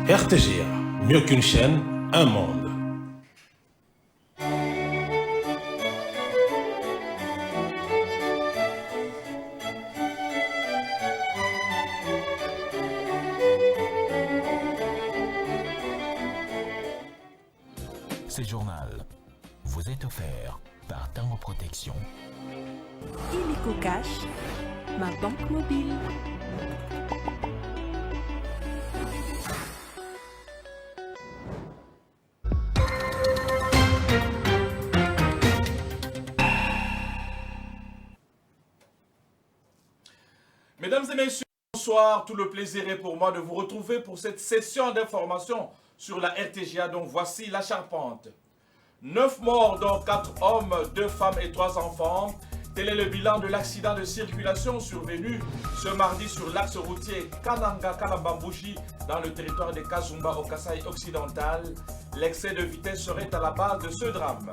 RTGA, mieux qu'une chaîne, un monde. Ce journal vous est offert par Tango Protection. Illico Cash, ma banque mobile. Mesdames et messieurs, bonsoir. Tout le plaisir est pour moi de vous retrouver pour cette session d'information sur la RTGA. Donc voici la charpente. 9 morts, dont 4 hommes, 2 femmes et 3 enfants. Tel est le bilan de l'accident de circulation survenu ce mardi sur l'axe routier Kananga-Kalambambouji dans le territoire de Kazumba au Kasaï occidental. L'excès de vitesse serait à la base de ce drame.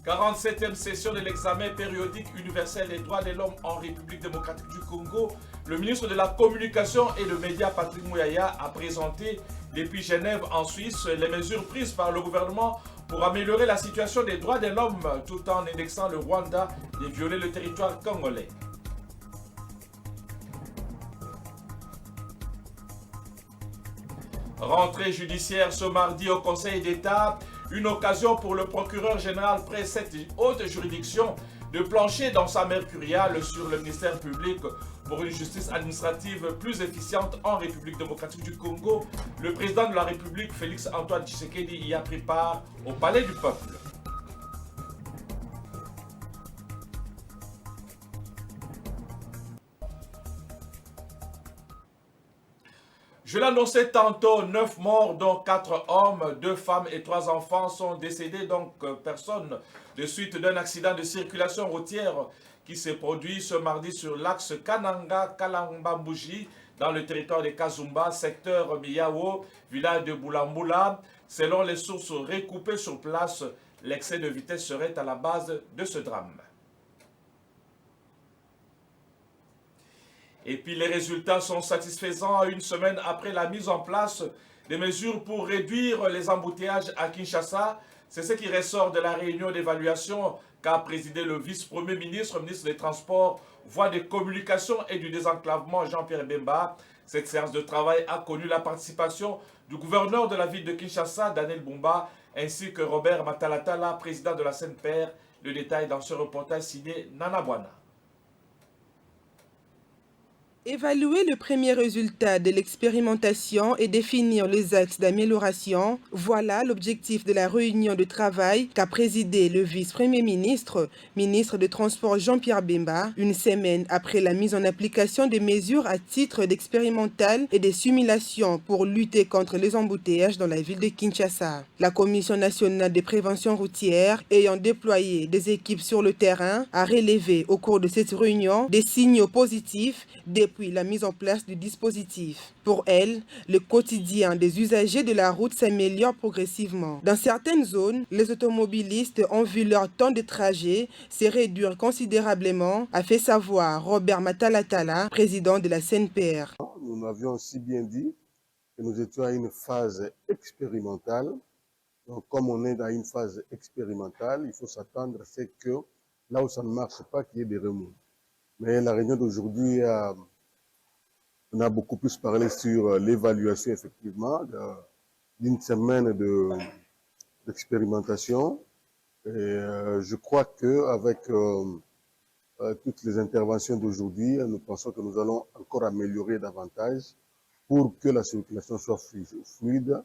« 47e session de l'examen périodique universel des droits de l'homme en République démocratique du Congo », le ministre de la Communication et le média Patrick Mouyaya a présenté depuis Genève en Suisse les mesures prises par le gouvernement pour améliorer la situation des droits de l'homme tout en indexant le Rwanda et violer le territoire congolais. Rentrée judiciaire ce mardi au Conseil d'État, une occasion pour le procureur général près cette haute juridiction de plancher dans sa mercuriale sur le ministère public pour une justice administrative plus efficiente en République démocratique du Congo. Le président de la République, Félix Antoine Tshisekedi, y a pris part au Palais du Peuple. Je l'annonçais tantôt, 9 morts, dont 4 hommes, 2 femmes et 3 enfants sont décédés, donc personne, de suite d'un accident de circulation routière qui s'est produit ce mardi sur l'axe Kananga-Kalambambouji dans le territoire de Kazumba, secteur Miyao, village de Boulambula. Selon les sources recoupées sur place, l'excès de vitesse serait à la base de ce drame. Et puis les résultats sont satisfaisants une semaine après la mise en place des mesures pour réduire les embouteillages à Kinshasa. C'est ce qui ressort de la réunion d'évaluation qu'a présidé le vice-premier ministre, ministre des Transports, voies des communications et du désenclavement Jean-Pierre Bemba. Cette séance de travail a connu la participation du gouverneur de la ville de Kinshasa, Daniel Bumba, ainsi que Robert Matalatala, président de la CNPR. Le détail dans ce reportage signé Nana Bwana. Évaluer le premier résultat de l'expérimentation et définir les axes d'amélioration, voilà l'objectif de la réunion de travail qu'a présidé le vice-premier ministre, ministre des Transports Jean-Pierre Bemba, une semaine après la mise en application des mesures à titre d'expérimental et des simulations pour lutter contre les embouteillages dans la ville de Kinshasa. La Commission nationale de prévention routière, ayant déployé des équipes sur le terrain, a relevé au cours de cette réunion des signaux positifs depuis la mise en place du dispositif. Pour elle, le quotidien des usagers de la route s'améliore progressivement. Dans certaines zones, les automobilistes ont vu leur temps de trajet se réduire considérablement, a fait savoir Robert Matalatala, président de la CNPR. Nous avions si bien dit que nous étions à une phase expérimentale. Donc, comme on est dans une phase expérimentale, il faut s'attendre à ce que là où ça ne marche pas, qu'il y ait des remous. Mais la réunion d'aujourd'hui on a beaucoup plus parlé sur l'évaluation, effectivement, d'une semaine d'expérimentation. Et je crois qu'avec toutes les interventions d'aujourd'hui, nous pensons que nous allons encore améliorer davantage pour que la circulation soit fluide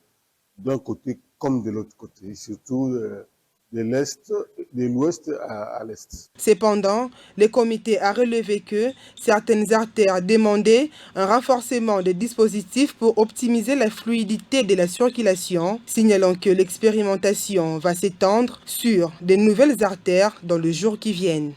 d'un côté comme de l'autre côté, surtout de l'ouest à l'est. Cependant, le comité a relevé que certaines artères demandaient un renforcement des dispositifs pour optimiser la fluidité de la circulation, signalant que l'expérimentation va s'étendre sur de nouvelles artères dans les jours qui viennent.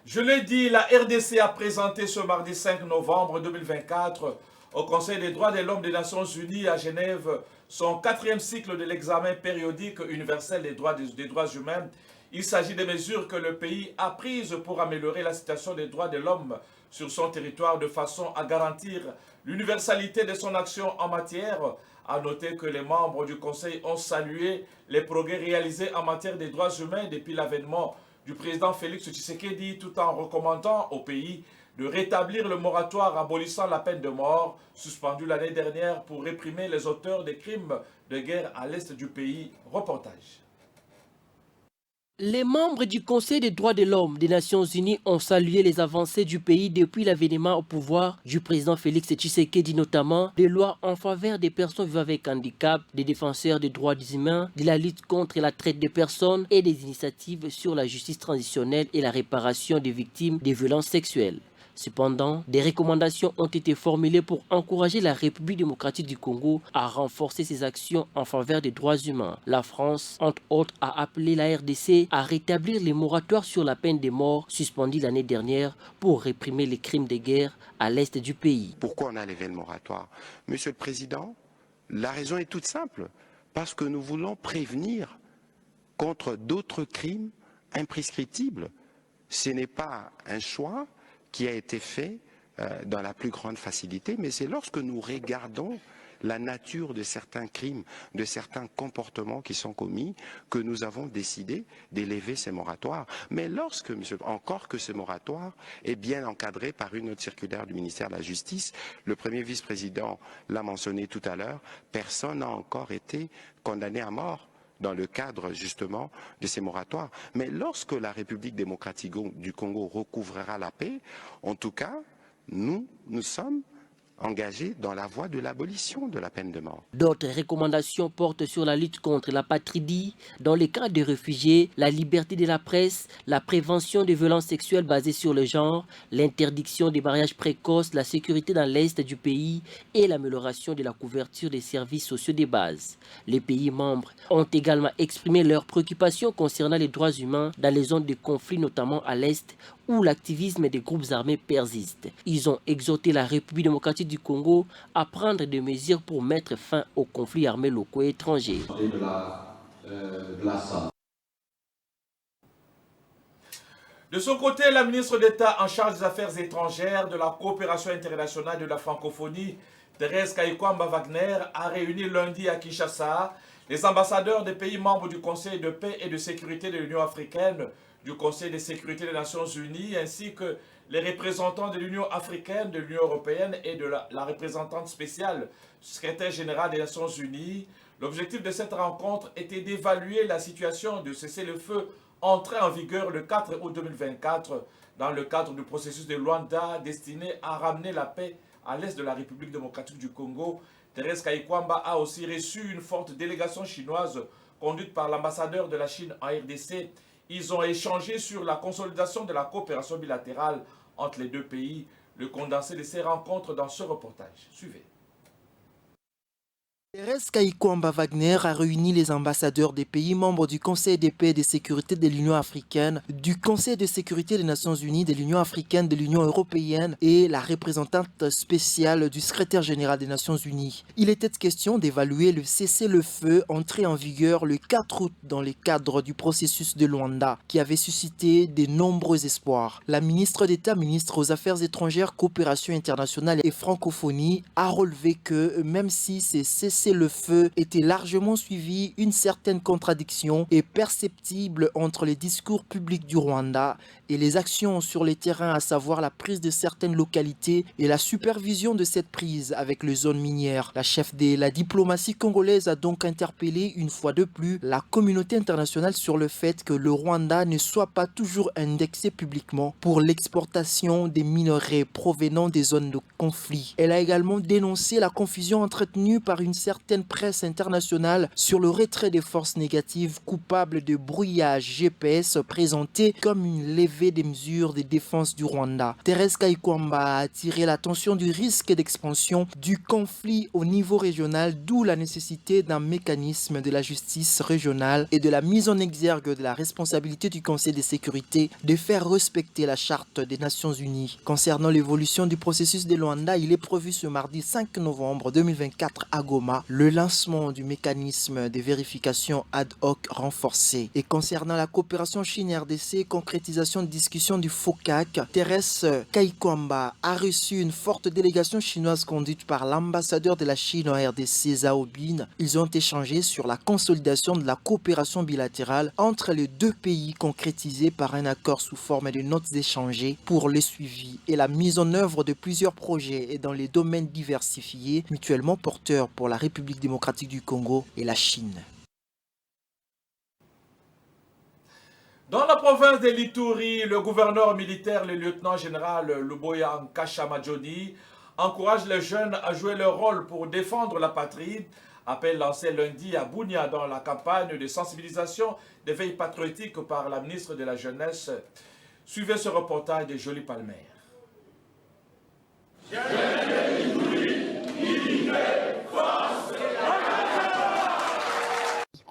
Je l'ai dit, la RDC a présenté ce mardi 5 novembre 2024 au Conseil des droits de l'homme des Nations Unies à Genève son 4e cycle de l'examen périodique universel des droits humains. Il s'agit des mesures que le pays a prises pour améliorer la situation des droits de l'homme sur son territoire de façon à garantir l'universalité de son action en matière. À noter que les membres du Conseil ont salué les progrès réalisés en matière des droits humains depuis l'avènement du président Félix Tshisekedi, tout en recommandant au pays de rétablir le moratoire abolissant la peine de mort, suspendu l'année dernière pour réprimer les auteurs des crimes de guerre à l'est du pays. Reportage. Les membres du Conseil des droits de l'homme des Nations Unies ont salué les avancées du pays depuis l'avènement au pouvoir du président Félix Tshisekedi, notamment des lois en faveur des personnes vivant avec handicap, des défenseurs des droits humains, de la lutte contre la traite des personnes et des initiatives sur la justice transitionnelle et la réparation des victimes des violences sexuelles. Cependant, des recommandations ont été formulées pour encourager la République démocratique du Congo à renforcer ses actions en faveur des droits humains. La France, entre autres, a appelé la RDC à rétablir les moratoires sur la peine de mort suspendus l'année dernière pour réprimer les crimes de guerre à l'est du pays. Pourquoi on a levé le moratoire? Monsieur le Président, la raison est toute simple. Parce que nous voulons prévenir contre d'autres crimes imprescriptibles. Ce n'est pas un choix qui a été fait dans la plus grande facilité, mais c'est lorsque nous regardons la nature de certains crimes, de certains comportements qui sont commis, que nous avons décidé d'élever ces moratoires. Mais lorsque, encore que ce moratoire est bien encadré par une autre circulaire du ministère de la Justice, le premier vice-président l'a mentionné tout à l'heure, personne n'a encore été condamné à mort dans le cadre justement de ces moratoires. Mais lorsque la République démocratique du Congo recouvrera la paix, en tout cas, nous sommes engagés dans la voie de l'abolition de la peine de mort. D'autres recommandations portent sur la lutte contre l'apatridie, dans les cas de réfugiés, la liberté de la presse, la prévention des violences sexuelles basées sur le genre, l'interdiction des mariages précoces, la sécurité dans l'est du pays et l'amélioration de la couverture des services sociaux de base. Les pays membres ont également exprimé leurs préoccupations concernant les droits humains dans les zones de conflit, notamment à l'est, où l'activisme des groupes armés persiste. Ils ont exhorté la République démocratique du Congo à prendre des mesures pour mettre fin aux conflits armés locaux et étrangers. De son côté, la ministre d'État en charge des Affaires étrangères, de la coopération internationale et de la francophonie, Thérèse Kayikwamba Wagner, a réuni lundi à Kinshasa les ambassadeurs des pays membres du Conseil de paix et de sécurité de l'Union africaine, du Conseil de sécurité des Nations Unies, ainsi que les représentants de l'Union africaine, de l'Union européenne et de la représentante spéciale du secrétaire général des Nations Unies. L'objectif de cette rencontre était d'évaluer la situation de cessez-le-feu entré en vigueur le 4 août 2024 dans le cadre du processus de Luanda destiné à ramener la paix à l'est de la République démocratique du Congo. Thérèse Kayikwamba a aussi reçu une forte délégation chinoise conduite par l'ambassadeur de la Chine en RDC. Ils ont échangé sur la consolidation de la coopération bilatérale entre les deux pays. Le condensé de ces rencontres dans ce reportage. Suivez. Thérèse Kayikwamba Wagner a réuni les ambassadeurs des pays membres du Conseil de paix et de sécurité de l'Union africaine, du Conseil de sécurité des Nations Unies, de l'Union africaine, de l'Union européenne et la représentante spéciale du secrétaire général des Nations Unies. Il était question d'évaluer le cessez-le-feu entré en vigueur le 4 août dans le cadre du processus de Luanda, qui avait suscité de nombreux espoirs. La ministre d'État, ministre aux Affaires étrangères, coopération internationale et francophonie, a relevé que même si ces cessez-le-feu était largement suivi, une certaine contradiction est perceptible entre les discours publics du Rwanda et les actions sur les terrains, à savoir la prise de certaines localités et la supervision de cette prise avec les zones minières. La chef de la diplomatie congolaise a donc interpellé une fois de plus la communauté internationale sur le fait que le Rwanda ne soit pas toujours indexé publiquement pour l'exportation des minerais provenant des zones de conflit. Elle a également dénoncé la confusion entretenue par une certaine presse internationale sur le retrait des forces négatives coupables de brouillage GPS présenté comme une levée des mesures de défense du Rwanda. Thérèse Kayikwamba a attiré l'attention du risque d'expansion du conflit au niveau régional, d'où la nécessité d'un mécanisme de la justice régionale et de la mise en exergue de la responsabilité du Conseil de sécurité de faire respecter la Charte des Nations Unies. Concernant l'évolution du processus de Luanda, il est prévu ce mardi 5 novembre 2024 à Goma 2023, le lancement du mécanisme de vérification ad hoc renforcé. Et concernant la coopération Chine-RDC, concrétisation de discussion du FOCAC, Thérèse Kaikwamba a reçu une forte délégation chinoise conduite par l'ambassadeur de la Chine en RDC, Zhao Bin. Ils ont échangé sur la consolidation de la coopération bilatérale entre les deux pays, concrétisée par un accord sous forme de notes échangées pour le suivi et la mise en œuvre de plusieurs projets et dans les domaines diversifiés, mutuellement porteurs pour la République démocratique du Congo et la Chine. Dans la province de l'Ituri, le gouverneur militaire, le lieutenant-général Luboya Nkasha Majoni, encourage les jeunes à jouer leur rôle pour défendre la patrie. Appel lancé lundi à Bunia dans la campagne de sensibilisation des veilles patriotiques par la ministre de la Jeunesse. Suivez ce reportage de Jolie Palmer.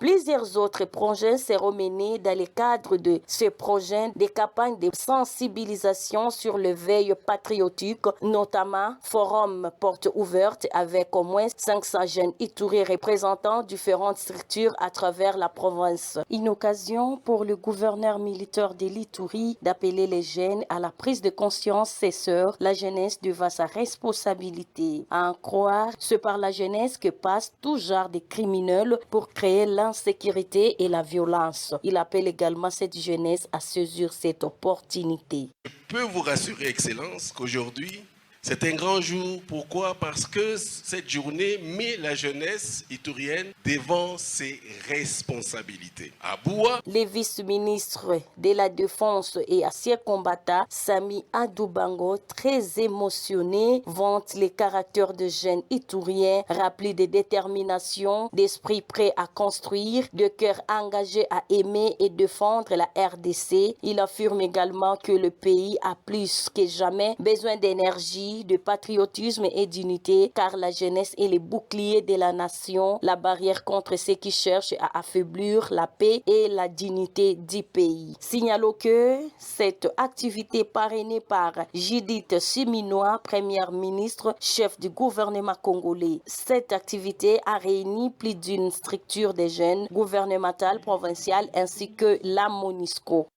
Plusieurs autres projets seront menés dans le cadre de ce projet des campagnes de sensibilisation sur le veille patriotique, notamment forum porte ouverte avec au moins 500 jeunes Ituri représentant différentes structures à travers la province. Une occasion pour le gouverneur militaire de l'Ituri d'appeler les jeunes à la prise de conscience cesseur, la jeunesse devant sa responsabilité. À en croire, c'est par la jeunesse que passe tout genre de criminels pour créer l'insécurité et la violence. Il appelle également cette jeunesse à saisir cette opportunité. Je peux vous rassurer, Excellence, qu'aujourd'hui, c'est un grand jour. Pourquoi? Parce que cette journée met la jeunesse iturienne devant ses responsabilités. À Boua, les vice-ministres de la Défense et anciens combattants, Sami Adoubango, très émotionné, vante les caractères de jeunes ituriens, rappelés de détermination, d'esprit prêt à construire, de cœur engagé à aimer et défendre la RDC. Il affirme également que le pays a plus que jamais besoin d'énergie, de patriotisme et d'unité, car la jeunesse est le bouclier de la nation, la barrière contre ceux qui cherchent à affaiblir la paix et la dignité du pays. Signalons que cette activité parrainée par Judith Siminois, première ministre, chef du gouvernement congolais. Cette activité a réuni plus d'une structure des jeunes gouvernementales, provinciales ainsi que la MONUSCO.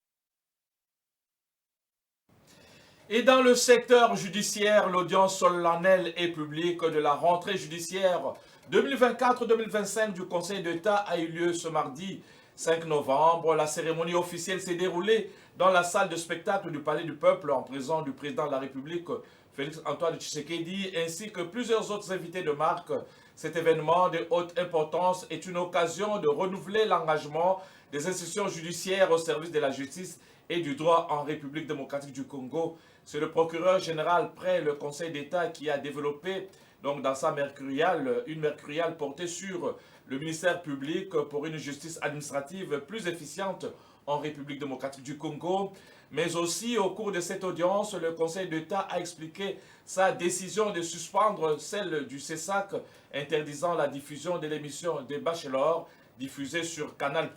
Et dans le secteur judiciaire, l'audience solennelle et publique de la rentrée judiciaire 2024-2025 du Conseil d'État a eu lieu ce mardi 5 novembre. La cérémonie officielle s'est déroulée dans la salle de spectacle du Palais du Peuple en présence du président de la République, Félix-Antoine Tshisekedi, ainsi que plusieurs autres invités de marque. Cet événement de haute importance est une occasion de renouveler l'engagement des institutions judiciaires au service de la justice et du droit en République démocratique du Congo. C'est le procureur général près le Conseil d'État qui a développé donc, dans sa mercuriale, une mercuriale portée sur le ministère public pour une justice administrative plus efficiente en République démocratique du Congo. Mais aussi, au cours de cette audience, le Conseil d'État a expliqué sa décision de suspendre celle du CESAC interdisant la diffusion de l'émission des Bachelors diffusée sur Canal+,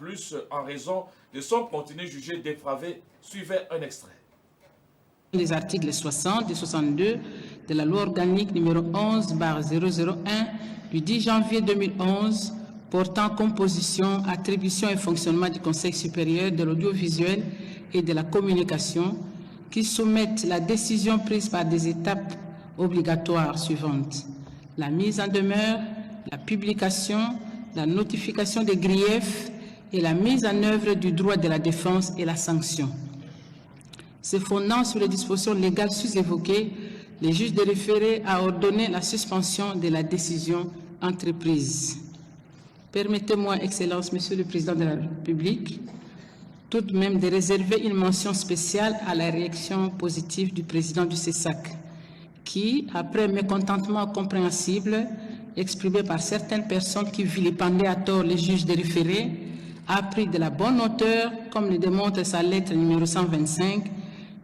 en raison de son contenu jugé dépravé. Suivez un extrait. Les articles 60 et 62 de la loi organique numéro 11/001 du 10 janvier 2011 portant composition, attribution et fonctionnement du Conseil supérieur de l'audiovisuel et de la communication qui soumettent la décision prise par des étapes obligatoires suivantes: la mise en demeure, la publication, la notification des griefs et la mise en œuvre du droit de la défense et la sanction. Se fondant sur les dispositions légales sus-évoquées, le juge de référé a ordonné la suspension de la décision entreprise. Permettez-moi, Excellence, Monsieur le Président de la République, tout de même de réserver une mention spéciale à la réaction positive du président du CESAC, qui, après mécontentement compréhensible exprimé par certaines personnes qui vilipendaient à tort les juges de référé, a pris de la bonne hauteur, comme le démontre sa lettre numéro 125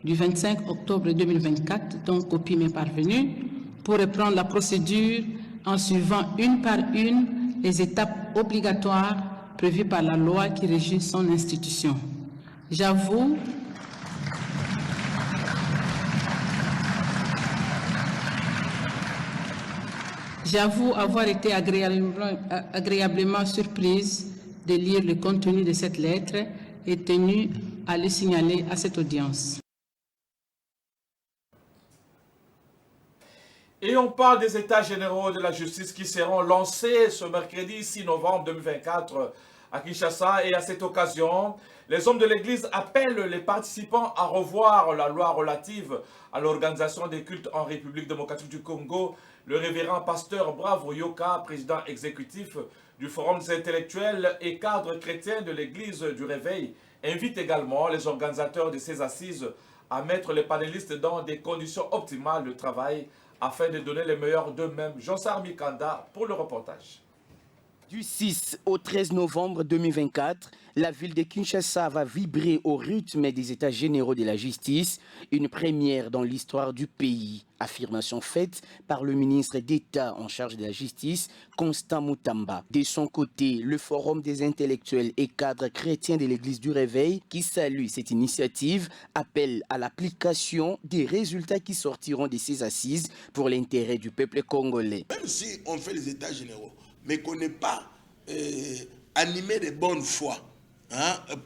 du 25 octobre 2024, dont copie m'est parvenue, pour reprendre la procédure en suivant une par une les étapes obligatoires prévues par la loi qui régit son institution. J'avoue J'avoue avoir été agréablement surprise de lire le contenu de cette lettre et tenue à le signaler à cette audience. Et on parle des états généraux de la justice qui seront lancés ce mercredi 6 novembre 2024 à Kinshasa. Et à cette occasion, les hommes de l'Église appellent les participants à revoir la loi relative à l'organisation des cultes en République démocratique du Congo. Le révérend pasteur Bravo Yoka, président exécutif du Forum des intellectuels et cadres chrétiens de l'Église du Réveil, invite également les organisateurs de ces assises à mettre les panélistes dans des conditions optimales de travail afin de donner le meilleur d'eux-mêmes. Jean-Sar Mikanda pour le reportage. Du 6 au 13 novembre 2024, la ville de Kinshasa va vibrer au rythme des États généraux de la justice, une première dans l'histoire du pays. Affirmation faite par le ministre d'État en charge de la justice, Constant Mutamba. De son côté, le Forum des intellectuels et cadres chrétiens de l'Église du Réveil, qui salue cette initiative, appelle à l'application des résultats qui sortiront de ces assises pour l'intérêt du peuple congolais. Même si on fait les États généraux, mais qu'on n'est pas animé de bonne foi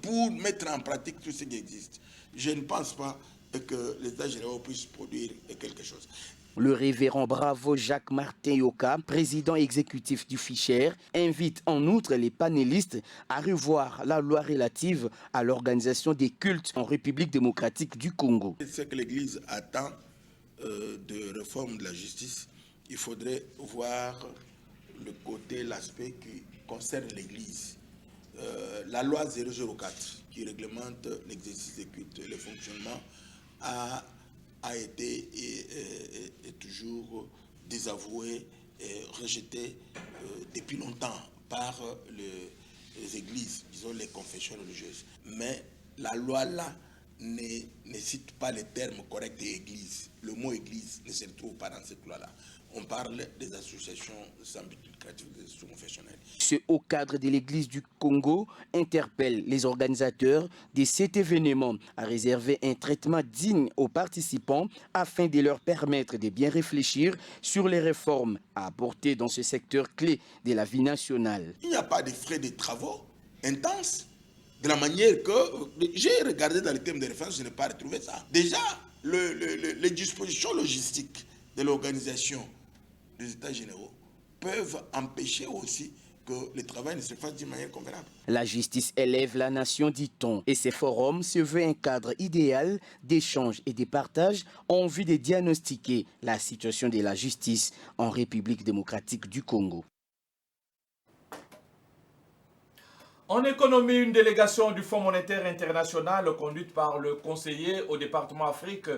pour mettre en pratique tout ce qui existe, je ne pense pas que les États généraux puissent produire quelque chose. Le révérend Bravo Jacques Martin Yoka, président exécutif du FICHER, invite en outre les panélistes à revoir la loi relative à l'organisation des cultes en République démocratique du Congo. Ce que l'Église attend de réforme de la justice, il faudrait voir le côté, l'aspect qui concerne l'Église. La loi 004 qui réglemente l'exercice des cultes et le fonctionnement a été et toujours désavoué et rejeté depuis longtemps par les églises, disons les confessions religieuses. Mais la loi là ne cite pas les termes corrects église. Le mot église ne se trouve pas dans cette loi-là. On parle des associations sans but lucratif, des associations confessionnelles. Ce haut cadre de l'Église du Congo interpelle les organisateurs de cet événement à réserver un traitement digne aux participants afin de leur permettre de bien réfléchir sur les réformes à apporter dans ce secteur clé de la vie nationale. Il n'y a pas de frais de travaux intenses. De la manière que j'ai regardé dans le thème de référence, je n'ai pas retrouvé ça. Déjà, les dispositions logistiques de l'organisation des États généraux peuvent empêcher aussi que le travail ne se fasse d'une manière convenable. La justice élève la nation, dit-on, et ces forums se veulent un cadre idéal d'échange et de partage en vue de diagnostiquer la situation de la justice en République démocratique du Congo. En économie, une délégation du Fonds monétaire international conduite par le conseiller au département Afrique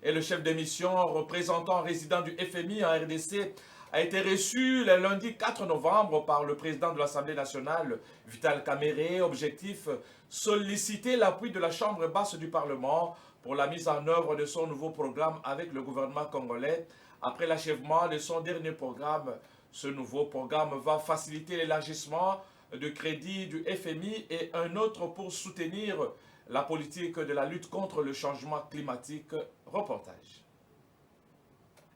et le chef de mission représentant résident du FMI en RDC a été reçu le lundi 4 novembre par le président de l'Assemblée nationale, Vital Kamerhe. Objectif, solliciter l'appui de la Chambre basse du Parlement pour la mise en œuvre de son nouveau programme avec le gouvernement congolais. Après l'achèvement de son dernier programme, ce nouveau programme va faciliter l'élargissement de crédit du FMI et un autre pour soutenir la politique de la lutte contre le changement climatique. Reportage.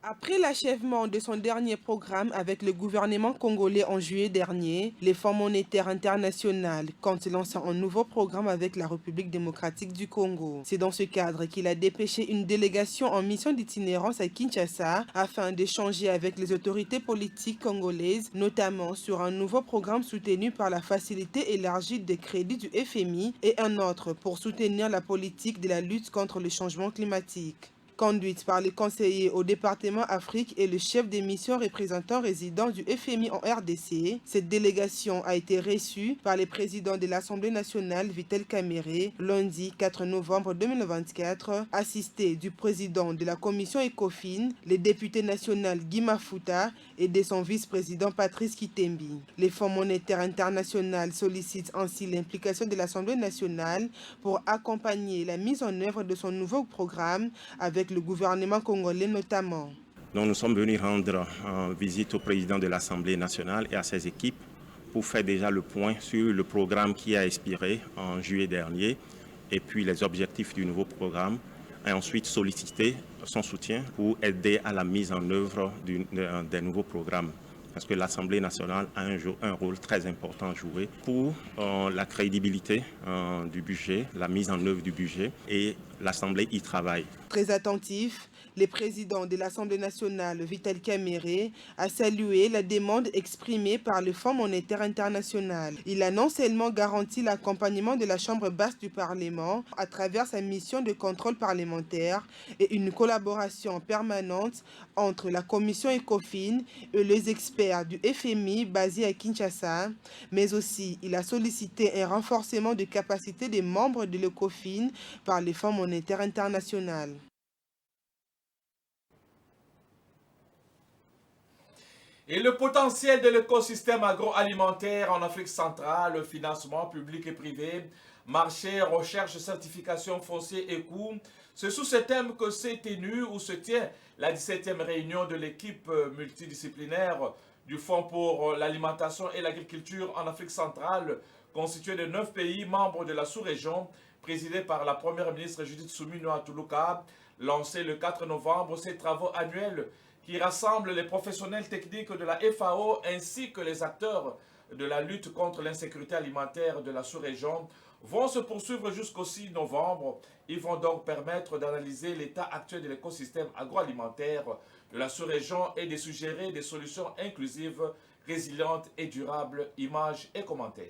Après l'achèvement de son dernier programme avec le gouvernement congolais en juillet dernier, le Fonds monétaire international compte lancer un nouveau programme avec la République démocratique du Congo. C'est dans ce cadre qu'il a dépêché une délégation en mission d'itinérance à Kinshasa afin d'échanger avec les autorités politiques congolaises, notamment sur un nouveau programme soutenu par la facilité élargie des crédits du FMI et un autre pour soutenir la politique de la lutte contre le changement climatique. Conduite par les conseillers au département Afrique et le chef des missions représentant résident du FMI en RDC, cette délégation a été reçue par le président de l'Assemblée nationale, Vital Kamerhe, lundi 4 novembre 2024, assisté du président de la commission ECOFIN, le député national Guy Mafuta et de son vice-président Patrice Kitembi. Le Fonds monétaire international sollicite ainsi l'implication de l'Assemblée nationale pour accompagner la mise en œuvre de son nouveau programme avec le gouvernement congolais notamment. Donc nous sommes venus rendre visite au président de l'Assemblée nationale et à ses équipes pour faire déjà le point sur le programme qui a expiré en juillet dernier et puis les objectifs du nouveau programme et ensuite solliciter son soutien pour aider à la mise en œuvre des nouveaux programmes. parce que l'Assemblée nationale a un rôle très important à jouer pour la crédibilité du budget, la mise en œuvre du budget, et l'Assemblée y travaille. Très attentif, le président de l'Assemblée nationale, Vital Kamerhe, a salué la demande exprimée par le Fonds monétaire international. Il a non seulement garanti l'accompagnement de la Chambre basse du Parlement à travers sa mission de contrôle parlementaire et une collaboration permanente entre la commission ECOFIN et les experts du FMI basés à Kinshasa, mais aussi il a sollicité un renforcement de capacité des membres de l'ECOFIN par le Fonds monétaire international. Et le potentiel de l'écosystème agroalimentaire en Afrique centrale, le financement public et privé, marché, recherche, certification foncier et coûts, c'est sous ce thème que s'est tenue ou se tient la 17e réunion de l'équipe multidisciplinaire du Fonds pour l'alimentation et l'agriculture en Afrique centrale, constituée de 9 pays membres de la sous-région, présidée par la première ministre Judith Suminwa Tuluka, lancée le 4 novembre. Ces travaux annuels qui rassemble les professionnels techniques de la FAO ainsi que les acteurs de la lutte contre l'insécurité alimentaire de la sous-région vont se poursuivre jusqu'au 6 novembre. Ils vont donc permettre d'analyser l'état actuel de l'écosystème agroalimentaire de la sous-région et de suggérer des solutions inclusives, résilientes et durables. Images et commentaires.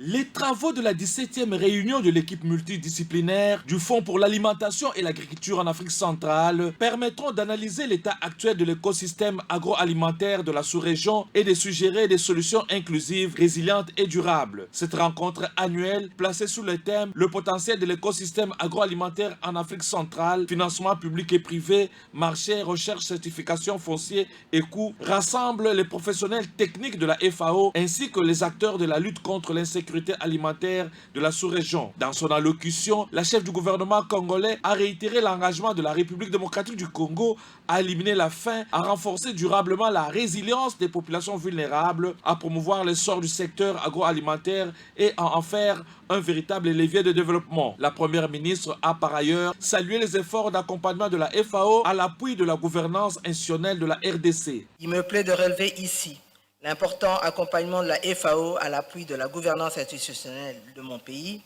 Les travaux de la 17e réunion de l'équipe multidisciplinaire du Fonds pour l'alimentation et l'agriculture en Afrique centrale permettront d'analyser l'état actuel de l'écosystème agroalimentaire de la sous-région et de suggérer des solutions inclusives, résilientes et durables. Cette rencontre annuelle, placée sous le thème « Le potentiel de l'écosystème agroalimentaire en Afrique centrale, financement public et privé, marché, recherche, certification foncier et coûts », rassemble les professionnels techniques de la FAO ainsi que les acteurs de la lutte contre l'insécurité alimentaire de la sous-région. Dans son allocution, la chef du gouvernement congolais a réitéré l'engagement de la République démocratique du Congo à éliminer la faim, à renforcer durablement la résilience des populations vulnérables, à promouvoir l'essor du secteur agroalimentaire et à en faire un véritable levier de développement. La première ministre a par ailleurs salué les efforts d'accompagnement de la FAO à l'appui de la gouvernance institutionnelle de la RDC. Il me plaît de relever ici l'important accompagnement de la FAO à l'appui de la gouvernance institutionnelle de mon pays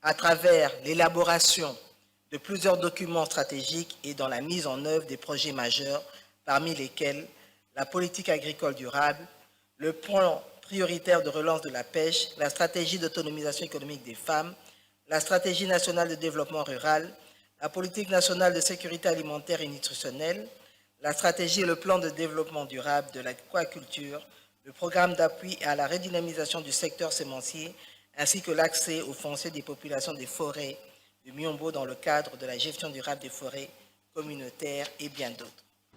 à travers l'élaboration de plusieurs documents stratégiques et dans la mise en œuvre des projets majeurs, parmi lesquels la politique agricole durable, le plan prioritaire de relance de la pêche, la stratégie d'autonomisation économique des femmes, la stratégie nationale de développement rural, la politique nationale de sécurité alimentaire et nutritionnelle, la stratégie et le plan de développement durable de l'aquaculture, le programme d'appui à la redynamisation du secteur sémencier, ainsi que l'accès au foncier des populations des forêts de Miombo dans le cadre de la gestion durable des forêts communautaires et bien d'autres.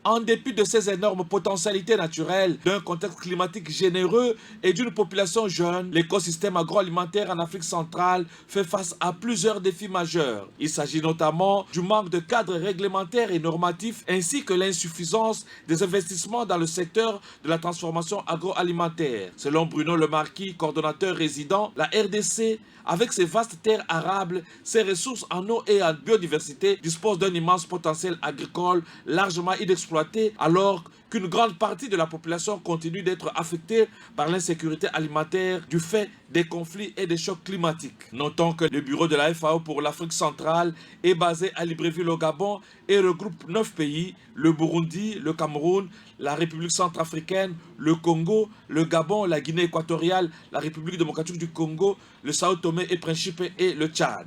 En dépit de ces énormes potentialités naturelles, d'un contexte climatique généreux et d'une population jeune, l'écosystème agroalimentaire en Afrique centrale fait face à plusieurs défis majeurs. Il s'agit notamment du manque de cadres réglementaires et normatifs ainsi que l'insuffisance des investissements dans le secteur de la transformation agroalimentaire. Selon Bruno Lemarquis, coordonnateur résident, la RDC, avec ses vastes terres arables, ses ressources en eau et en biodiversité, dispose d'un immense potentiel agricole largement inexploité, alors qu'une grande partie de la population continue d'être affectée par l'insécurité alimentaire du fait des conflits et des chocs climatiques. Notons que le bureau de la FAO pour l'Afrique centrale est basé à Libreville au Gabon et regroupe 9 pays, le Burundi, le Cameroun, la République centrafricaine, le Congo, le Gabon, la Guinée équatoriale, la République démocratique du Congo, le Sao Tomé et Principe et le Tchad.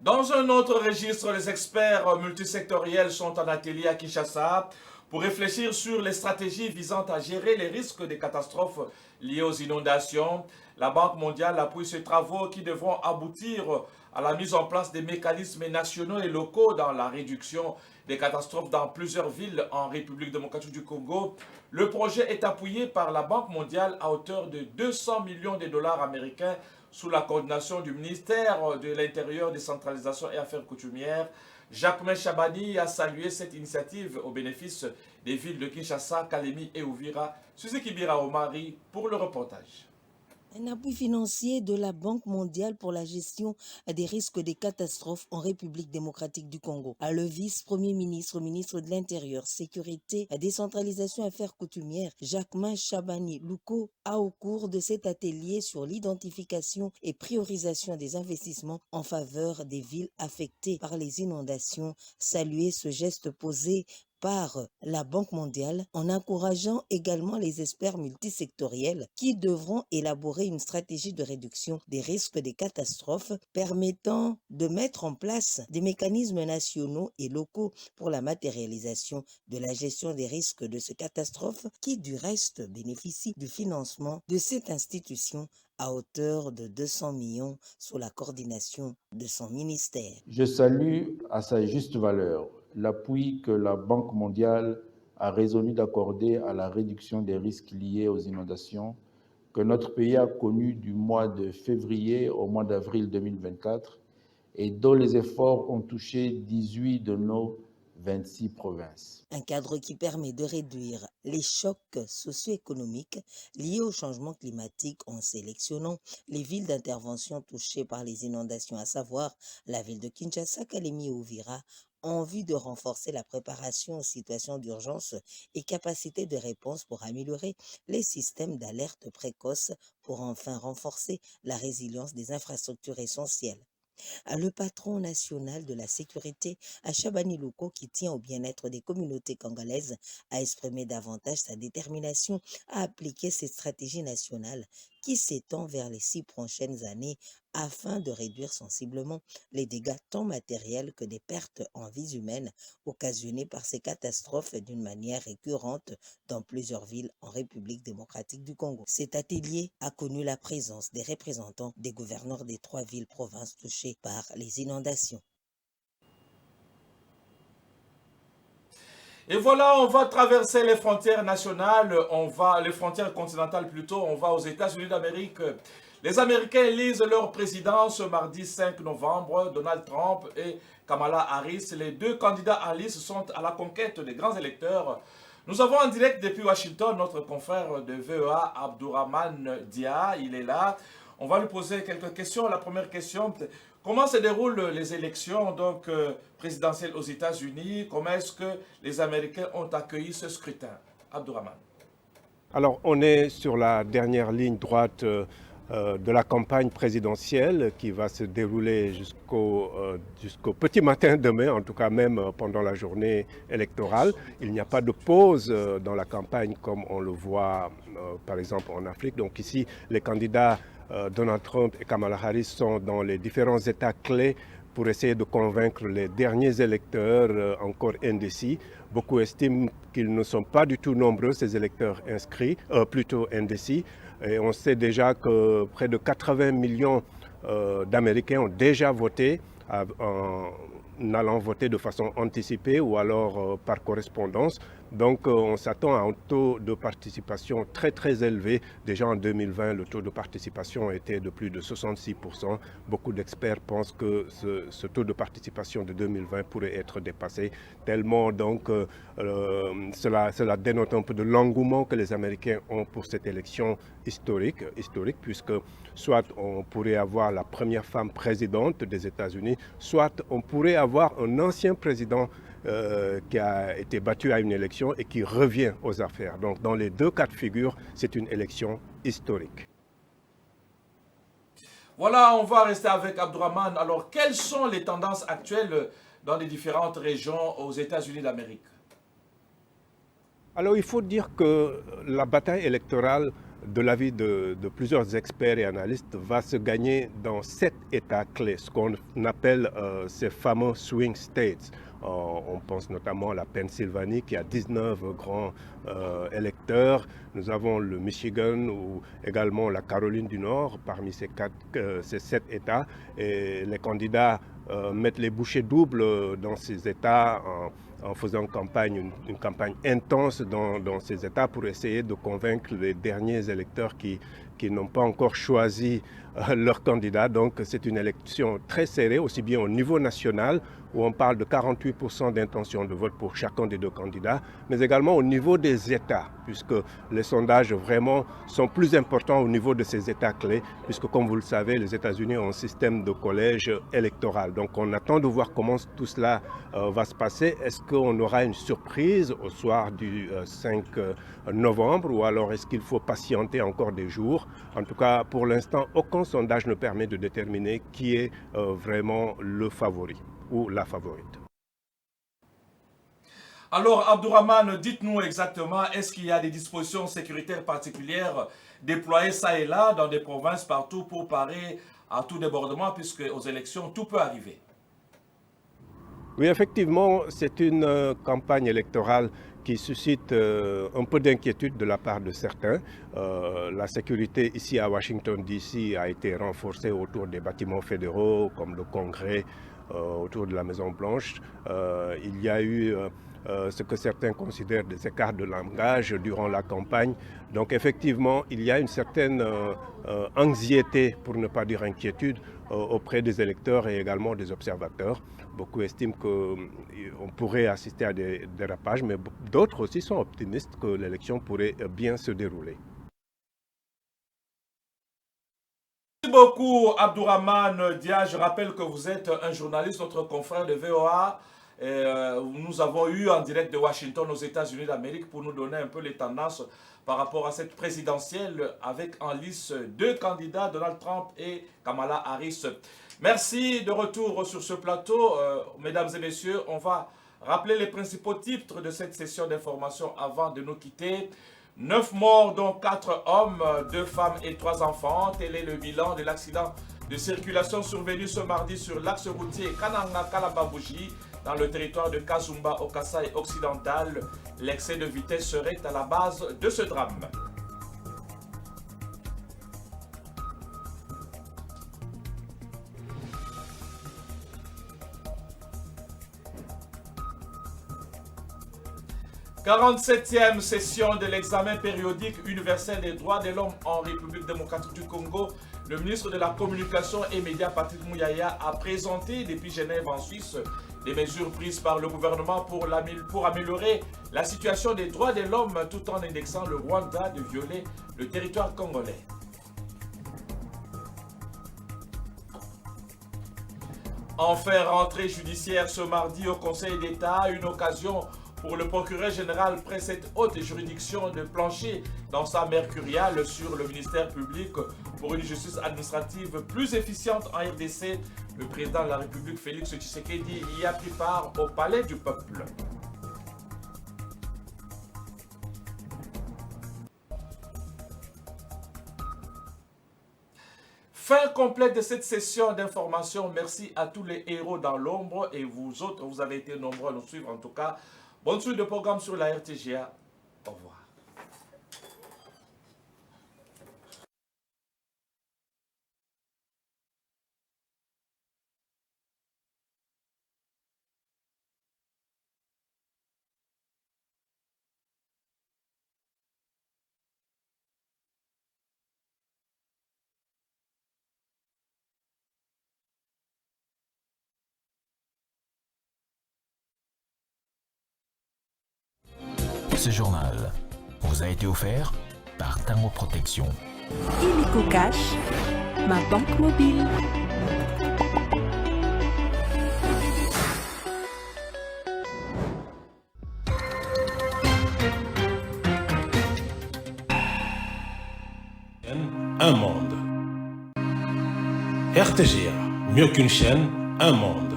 Dans un autre registre, les experts multisectoriels sont en atelier à Kinshasa pour réfléchir sur les stratégies visant à gérer les risques des catastrophes liées aux inondations. La Banque mondiale appuie ces travaux qui devront aboutir à la mise en place des mécanismes nationaux et locaux dans la réduction des catastrophes dans plusieurs villes en République démocratique du Congo. Le projet est appuyé par la Banque mondiale à hauteur de 200 millions de dollars américains sous la coordination du ministère de l'Intérieur, décentralisation et affaires coutumières. Jacquemin Chabani a salué cette initiative au bénéfice des villes de Kinshasa, Kalemi et Uvira. Suzy Kibira Omari pour le reportage. Un appui financier de la Banque mondiale pour la gestion des risques des catastrophes en République démocratique du Congo. Le vice-premier ministre, ministre de l'Intérieur, Sécurité, Décentralisation et Affaires coutumières, Jacquemin Chabani Louko, a au cours de cet atelier sur l'identification et priorisation des investissements en faveur des villes affectées par les inondations, salué ce geste posé par la Banque mondiale en encourageant également les experts multisectoriels qui devront élaborer une stratégie de réduction des risques des catastrophes permettant de mettre en place des mécanismes nationaux et locaux pour la matérialisation de la gestion des risques de ces catastrophes qui du reste bénéficient du financement de cette institution à hauteur de 200 millions sous la coordination de son ministère. Je salue à sa juste valeur l'appui que la Banque mondiale a résolu d'accorder à la réduction des risques liés aux inondations que notre pays a connu du mois de février au mois d'avril 2024 et dont les efforts ont touché 18 de nos 26 provinces. Un cadre qui permet de réduire les chocs socio-économiques liés au changement climatique en sélectionnant les villes d'intervention touchées par les inondations, à savoir la ville de Kinshasa, Kalemi et Uvira, en vue de renforcer la préparation aux situations d'urgence et capacité de réponse pour améliorer les systèmes d'alerte précoce pour enfin renforcer la résilience des infrastructures essentielles. Le patron national de la sécurité, Chabani Louko, qui tient au bien-être des communautés congolaises, a exprimé davantage sa détermination à appliquer cette stratégie nationale qui s'étend vers les 6 prochaines années afin de réduire sensiblement les dégâts tant matériels que des pertes en vies humaines occasionnées par ces catastrophes d'une manière récurrente dans plusieurs villes en République démocratique du Congo. Cet atelier a connu la présence des représentants des gouverneurs des 3 villes-provinces touchées par les inondations. Et voilà, on va traverser les frontières nationales, les frontières continentales plutôt, on va aux États-Unis d'Amérique. Les Américains élisent leur président ce mardi 5 novembre. Donald Trump et Kamala Harris, les 2 candidats en lice, sont à la conquête des grands électeurs. Nous avons en direct depuis Washington notre confrère de VOA, Abdourahmane Dia, il est là. On va lui poser quelques questions. La première question, comment se déroulent les élections présidentielles aux États-Unis? Comment est-ce que les Américains ont accueilli ce scrutin? Abdourahmane. Alors, on est sur la dernière ligne droite de la campagne présidentielle qui va se dérouler jusqu'au petit matin demain, en tout cas même pendant la journée électorale. Il n'y a pas de pause dans la campagne comme on le voit par exemple en Afrique. Donc ici, les candidats Donald Trump et Kamala Harris sont dans les différents États clés pour essayer de convaincre les derniers électeurs encore indécis. Beaucoup estiment qu'ils ne sont pas du tout nombreux, ces électeurs inscrits, plutôt indécis. Et on sait déjà que près de 80 millions d'Américains ont déjà voté en allant voter de façon anticipée ou alors par correspondance. Donc on s'attend à un taux de participation très très élevé. Déjà en 2020, le taux de participation était de plus de 66%. Beaucoup d'experts pensent que ce taux de participation de 2020 pourrait être dépassé, tellement donc cela dénote un peu de l'engouement que les Américains ont pour cette élection historique puisque soit on pourrait avoir la première femme présidente des États-Unis, soit on pourrait avoir un ancien président qui a été battu à une élection et qui revient aux affaires. Donc dans les 2 cas de figure, c'est une élection historique. Voilà, on va rester avec Abdourahmane. Alors, quelles sont les tendances actuelles dans les différentes régions aux États-Unis d'Amérique? Alors il faut dire que la bataille électorale, de l'avis de plusieurs experts et analystes, va se gagner dans 7 États clés, ce qu'on appelle ces fameux swing states. On pense notamment à la Pennsylvanie qui a 19 grands électeurs. Nous avons le Michigan ou également la Caroline du Nord parmi ces 7 États. Et les candidats mettent les bouchées doubles dans ces États en faisant une campagne intense dans ces États pour essayer de convaincre les derniers électeurs qui n'ont pas encore choisi leur candidat. Donc c'est une élection très serrée, aussi bien au niveau national où on parle de 48% d'intention de vote pour chacun des deux candidats, mais également au niveau des États, puisque les sondages vraiment sont plus importants au niveau de ces États clés, puisque comme vous le savez, les États-Unis ont un système de collège électoral. Donc on attend de voir comment tout cela va se passer. Est-ce qu'on aura une surprise au soir du 5 novembre ou alors est-ce qu'il faut patienter encore des jours? En tout cas, pour l'instant, aucun sondage ne permet de déterminer qui est vraiment le favori ou la favorite. Alors, Abdourahmane, dites-nous exactement, est-ce qu'il y a des dispositions sécuritaires particulières déployées ça et là dans des provinces partout pour parer à tout débordement, puisque aux élections, tout peut arriver? Oui, effectivement, c'est une campagne électorale qui suscite un peu d'inquiétude de la part de certains. La sécurité ici à Washington, D.C. a été renforcée autour des bâtiments fédéraux comme le Congrès, autour de la Maison-Blanche. Il y a eu ce que certains considèrent des écarts de langage durant la campagne. Donc effectivement, il y a une certaine anxiété, pour ne pas dire inquiétude, auprès des électeurs et également des observateurs. Beaucoup estiment qu'on pourrait assister à des dérapages, mais d'autres aussi sont optimistes que l'élection pourrait bien se dérouler. Merci beaucoup, Abdourahmane Dia. Je rappelle que vous êtes un journaliste, notre confrère de VOA. Nous avons eu en direct de Washington aux États-Unis d'Amérique pour nous donner un peu les tendances par rapport à cette présidentielle avec en lice deux candidats, Donald Trump et Kamala Harris. Merci de retour sur ce plateau. Mesdames et messieurs, on va rappeler les principaux titres de cette session d'information avant de nous quitter. 9 morts, dont 4 hommes, 2 femmes et 3 enfants. Tel est le bilan de l'accident de circulation survenu ce mardi sur l'axe routier Kananga-Kalababouji dans le territoire de Kazumba au Kasaï occidental. L'excès de vitesse serait à la base de ce drame. « 47e session de l'examen périodique universel des droits de l'homme en République démocratique du Congo. Le ministre de la Communication et Médias, Patrick Mouyaya, a présenté depuis Genève en Suisse des mesures prises par le gouvernement pour améliorer la situation des droits de l'homme tout en indexant le Rwanda de violer le territoire congolais. Enfin, rentrée judiciaire ce mardi au Conseil d'État, une occasion pour le procureur général près cette haute juridiction de plancher dans sa mercuriale sur le ministère public pour une justice administrative plus efficiente en RDC. Le président de la République, Félix Tshisekedi, y a pris part au Palais du Peuple. Fin complète de cette session d'information. Merci à tous les héros dans l'ombre et vous autres, vous avez été nombreux à nous suivre en tout cas. Bonne suite de programme sur la RTGA. Au revoir. Ce journal vous a été offert par Tango Protection. Illico Cash, ma banque mobile. Un monde. RTGA, mieux qu'une chaîne, un monde.